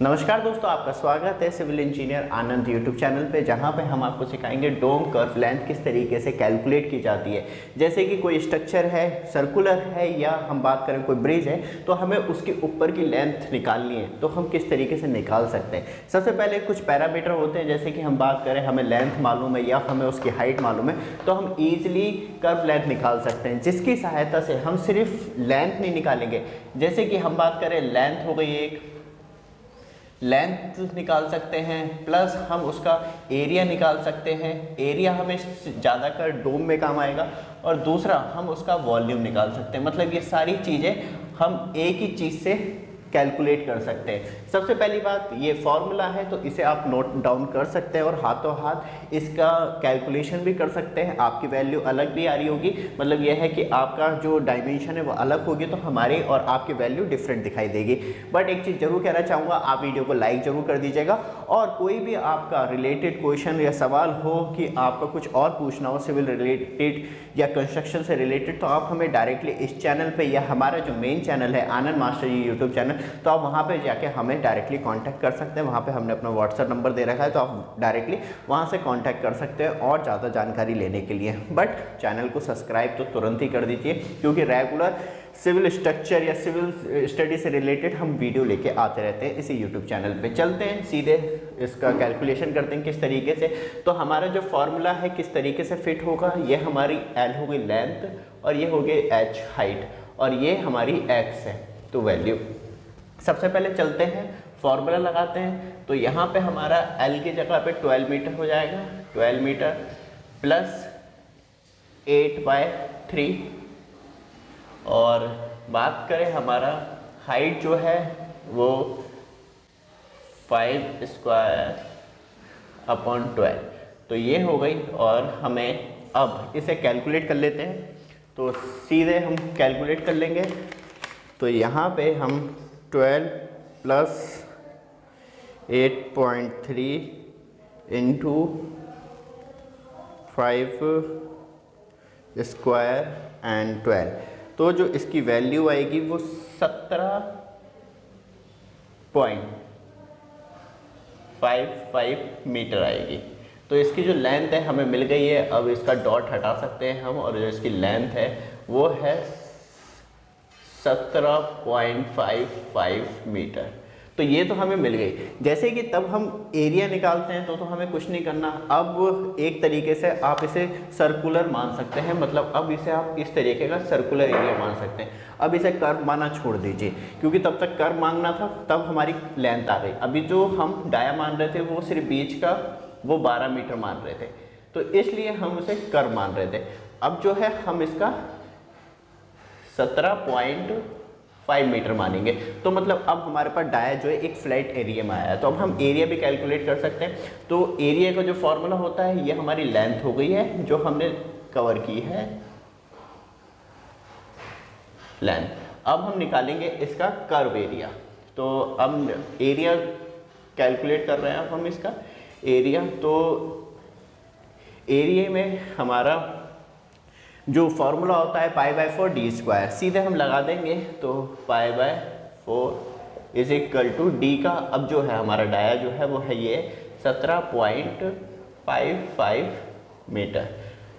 नमस्कार दोस्तों, आपका स्वागत है सिविल इंजीनियर आनंद यूट्यूब चैनल पे, जहां पे हम आपको सिखाएंगे डोम कर्व लेंथ किस तरीके से कैलकुलेट की जाती है। जैसे कि कोई स्ट्रक्चर है, सर्कुलर है, या हम बात करें कोई ब्रिज है, तो हमें उसके ऊपर की लेंथ निकालनी है, तो हम किस तरीके से निकाल सकते हैं। सबसे पहले कुछ पैरामीटर होते हैं, जैसे कि हम बात करें हमें लेंथ मालूम है या हमें उसकी हाइट मालूम है, तो हम ईजिली कर्व लेंथ निकाल सकते हैं, जिसकी सहायता से हम सिर्फ लेंथ नहीं निकालेंगे। जैसे कि हम बात करें लेंथ हो गई, एक लेंथ निकाल सकते हैं, प्लस हम उसका एरिया निकाल सकते हैं। एरिया हमें ज़्यादा कर डोम में काम आएगा, और दूसरा हम उसका वॉल्यूम निकाल सकते हैं। मतलब ये सारी चीज़ें हम एक ही चीज़ से कैलकुलेट कर सकते हैं। सबसे पहली बात, ये फॉर्मूला है तो इसे आप नोट डाउन कर सकते हैं और हाथों हाथ इसका कैलकुलेशन भी कर सकते हैं। आपकी वैल्यू अलग भी आ रही होगी, मतलब यह है कि आपका जो डायमेंशन है वो अलग होगी, तो हमारी और आपकी वैल्यू डिफरेंट दिखाई देगी। बट एक चीज़ जरूर कहना चाहूँगा, आप वीडियो को लाइक जरूर कर दीजिएगा, और कोई भी आपका रिलेटेड क्वेश्चन या सवाल हो कि आपका कुछ और पूछना हो सिविल रिलेटेड या कंस्ट्रक्शन से रिलेटेड, तो आप हमें डायरेक्टली इस चैनल पे या हमारा जो मेन चैनल है आनंद मास्टर जी यूट्यूब चैनल, तो आप वहाँ पे जाके हमें डायरेक्टली कांटेक्ट कर सकते हैं। वहाँ पे हमने अपना व्हाट्सएप नंबर दे रखा है, तो आप डायरेक्टली वहाँ से कांटेक्ट कर सकते हैं और ज़्यादा जानकारी लेने के लिए। बट चैनल को सब्सक्राइब तो तुरंत ही कर दीजिए, क्योंकि रेगुलर सिविल स्ट्रक्चर या सिविल स्टडी से रिलेटेड हम वीडियो लेके आते रहते हैं इसी यूट्यूब चैनल पे। चलते हैं सीधे इसका कैलकुलेशन करते हैं किस तरीके से। तो हमारा जो फॉर्मूला है किस तरीके से फिट होगा, ये हमारी एल हो गई लेंथ, और ये हो गई एच हाइट, और ये हमारी एक्स है तो वैल्यू। सबसे पहले चलते हैं फॉर्मूला लगाते हैं। तो यहाँ पे हमारा एल की जगह पे 12 मीटर हो जाएगा, 12 मीटर प्लस 8/3, और बात करें हमारा हाइट जो है वो 5² तो ये हो गई। और हमें अब इसे कैलकुलेट कर लेते हैं, तो सीधे हम कैलकुलेट कर लेंगे। तो यहाँ पे हम 12 प्लस 8.3 इंटू 5² एंड 12, तो जो इसकी वैल्यू आएगी वो 17.55 मीटर आएगी। तो इसकी जो लेंथ है हमें मिल गई है। अब इसका डॉट हटा सकते हैं हम, और जो इसकी लेंथ है वो है 17.55 मीटर। तो ये तो हमें मिल गई। जैसे कि तब हम एरिया निकालते हैं तो हमें कुछ नहीं करना। अब एक तरीके से आप इसे सर्कुलर मान सकते हैं, मतलब अब इसे आप इस तरीके का सर्कुलर एरिया मान सकते हैं। अब इसे कर्व मानना छोड़ दीजिए, क्योंकि तब तक कर्व मांगना था, तब हमारी लेंथ आ गई। अभी जो हम डाया मान रहे थे वो सिर्फ बीच का वो 12 मीटर मान रहे थे, तो इसलिए हम उसे कर्व मान रहे थे। अब जो है हम इसका 17.5 मीटर मानेंगे, तो मतलब अब हमारे पास डाया जो है एक फ्लैट एरिया में आया है। तो अब हम एरिया भी कैलकुलेट कर सकते हैं। तो एरिया का जो फॉर्मूला होता है, ये हमारी लेंथ हो गई है जो हमने कवर की है लेंथ। अब हम निकालेंगे इसका कर्व एरिया। तो अब एरिया कैलकुलेट कर रहे हैं अब हम इसका एरिया। तो एरिया में हमारा जो फॉर्मूला होता है π/4 d², सीधे हम लगा देंगे। तो π/4 इज इक्वल टू डी का, अब जो है हमारा डाया जो है वो है ये 17.55 मीटर।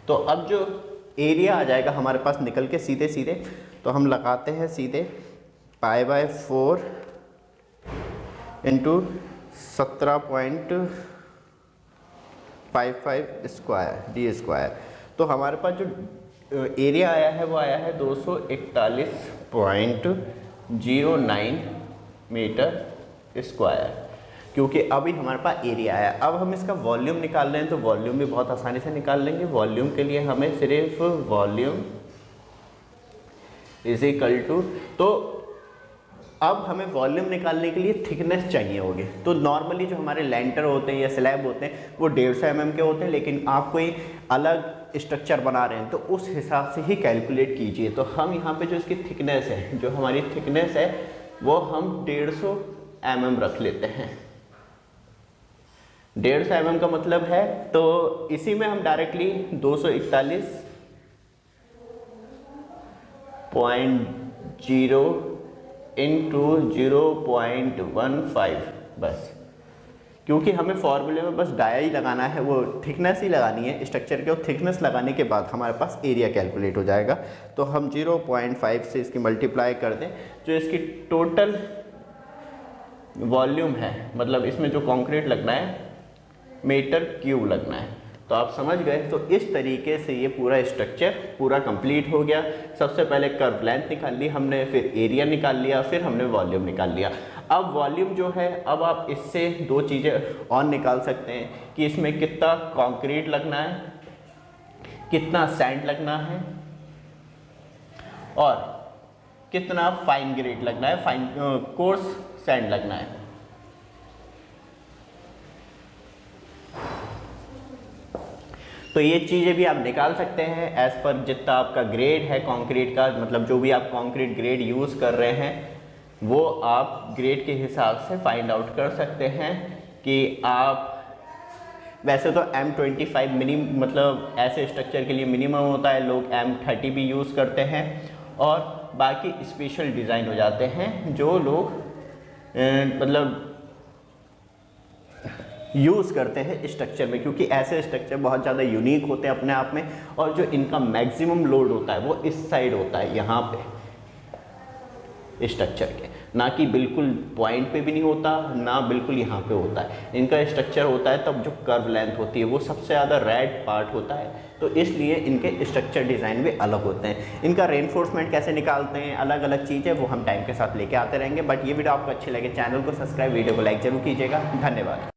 तो अब जो एरिया आ जाएगा हमारे पास निकल के सीधे सीधे, तो हम लगाते हैं सीधे π/4 इंटू 17.55 d²। तो हमारे पास जो एरिया आया है वो आया है 241.09 मीटर स्क्वायर, क्योंकि अभी हमारे पास एरिया आया। अब हम इसका वॉल्यूम निकाल रहे हैं, तो वॉल्यूम भी बहुत आसानी से निकाल लेंगे। वॉल्यूम के लिए हमें सिर्फ वॉल्यूम इज इक्वल टू, तो अब हमें वॉल्यूम निकालने के लिए थिकनेस चाहिए होगी। तो नॉर्मली जो हमारे लेंटर होते हैं या स्लैब होते हैं वो 150 mm के होते हैं, लेकिन आप कोई अलग स्ट्रक्चर बना रहे हैं तो उस हिसाब से ही कैलकुलेट कीजिए। तो हम यहाँ पे जो इसकी थिकनेस है, जो हमारी थिकनेस है वो हम 150 mm रख लेते हैं। 150 mm का मतलब है, तो इसी में हम डायरेक्टली 241.0 इंटू 0.15 बस, क्योंकि हमें फॉर्मूले में बस डाया ही लगाना है, वो थिकनेस ही लगानी है स्ट्रक्चर के, और थिकनेस लगाने के बाद हमारे पास एरिया कैलकुलेट हो जाएगा। तो हम 0.5 से इसकी मल्टीप्लाई कर दें, जो इसकी टोटल वॉल्यूम है, मतलब इसमें जो कंक्रीट लगना है मीटर क्यूब लगना है, तो आप समझ गए। तो इस तरीके से ये पूरा स्ट्रक्चर पूरा कंप्लीट हो गया। सबसे पहले कर्व लेंथ निकाल ली हमने, फिर एरिया निकाल लिया, फिर हमने वॉल्यूम निकाल लिया। अब वॉल्यूम जो है, अब आप इससे दो चीज़ें और निकाल सकते हैं कि इसमें कितना कंक्रीट लगना है, कितना सैंड लगना है, और कितना फाइन ग्रेड लगना है, फाइन कोर्स सैंड लगना है। तो ये चीज़ें भी आप निकाल सकते हैं एज़ पर जितना आपका ग्रेड है कंक्रीट का, मतलब जो भी आप कंक्रीट ग्रेड यूज़ कर रहे हैं वो आप ग्रेड के हिसाब से फाइंड आउट कर सकते हैं कि आप, वैसे तो M25 मिनिमम, मतलब ऐसे स्ट्रक्चर के लिए मिनिमम होता है, लोग M30 भी यूज़ करते हैं, और बाकी स्पेशल डिज़ाइन हो जाते हैं जो लोग मतलब यूज़ करते हैं स्ट्रक्चर में, क्योंकि ऐसे स्ट्रक्चर बहुत ज़्यादा यूनिक होते हैं अपने आप में, और जो इनका मैक्सिमम लोड होता है वो इस साइड होता है, यहाँ पे स्ट्रक्चर के, ना कि बिल्कुल पॉइंट पे भी नहीं होता, ना बिल्कुल यहाँ पे होता है। इनका स्ट्रक्चर होता है तब जो कर्व लेंथ होती है वो सबसे ज़्यादा रेड पार्ट होता है, तो इसलिए इनके स्ट्रक्चर डिज़ाइन भी अलग होते हैं। इनका रेनफोर्समेंट कैसे निकालते हैं, अलग अलग चीज़ें, वो हम टाइम के साथ लेके आते रहेंगे। बट ये वीडियो आपको अच्छी लगे, चैनल को सब्सक्राइब, वीडियो को लाइक जरूर कीजिएगा। धन्यवाद।